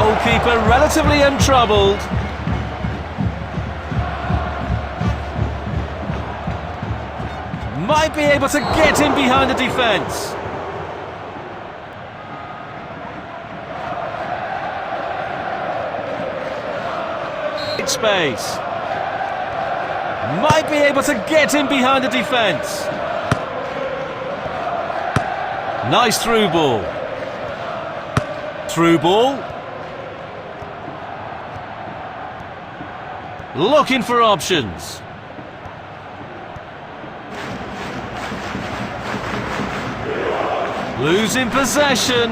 Goalkeeper relatively untroubled. Might be able to get in behind the defence. Space. Might be able to get in behind the defence. Nice through ball. Through ball. Looking for options. Losing possession.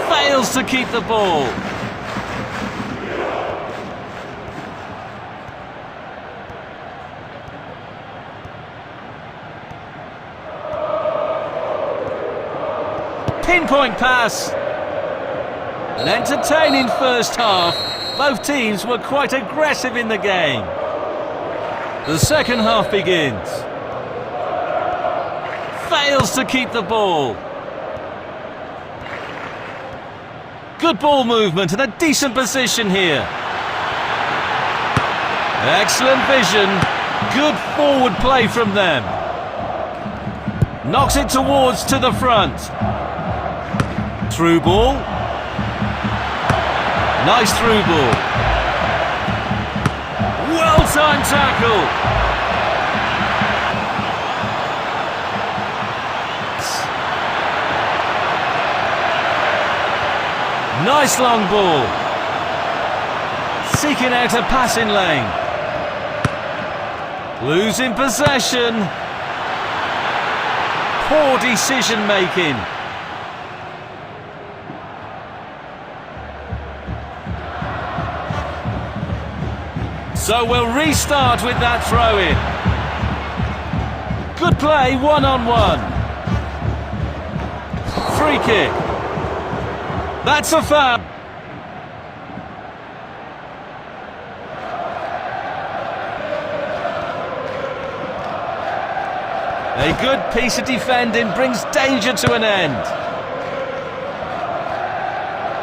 Fails to keep the ball. Pinpoint pass. An entertaining first half. Both teams were quite aggressive in the game. The second half begins. Fails to keep the ball. Good ball movement and a decent position here. Excellent vision. Good forward play from them. Knocks it towards to the front. Through ball. Nice through ball. Well-timed tackle. Nice long ball. Seeking out a passing lane. Losing possession. Poor decision making. So we'll restart with that throw-in. Good play, one-on-one. Free kick. That's a foul. A good piece of defending brings danger to an end.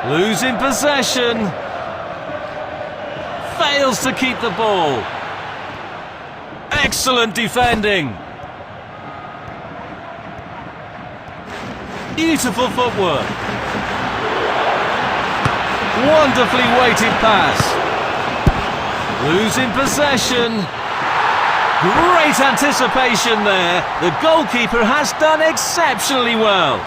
Losing possession. Fails to keep the ball. Excellent defending. Beautiful footwork. Wonderfully weighted pass. Losing possession. Great anticipation there. The goalkeeper has done exceptionally well.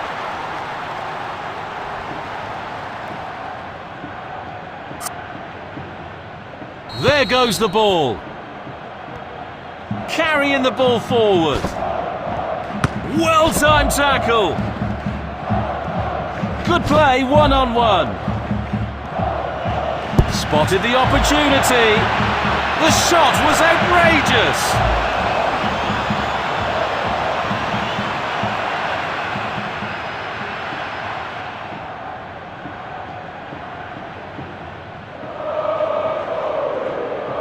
There goes the ball. Carrying the ball forward. Well-timed tackle. Good play, one-on-one. Spotted the opportunity. The shot was outrageous.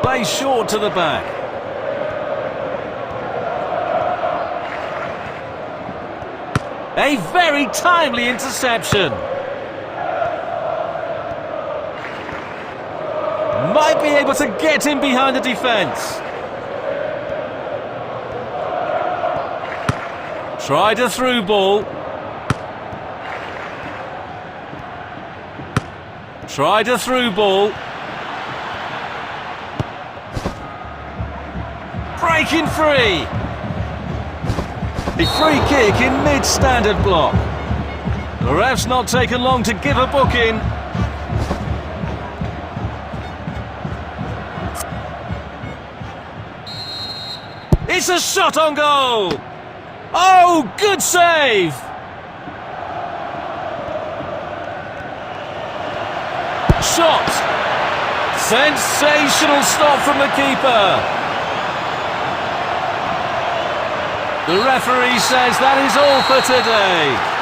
Plays short to the back. A very timely interception. Might be able to get in behind the defence. Tried a through ball. Tried a through ball. Breaking free. A free kick in mid-standard block. The ref's not taken long to give a booking. It's a shot on goal! Oh, good save! Shot! Sensational stop from the keeper! The referee says that is all for today.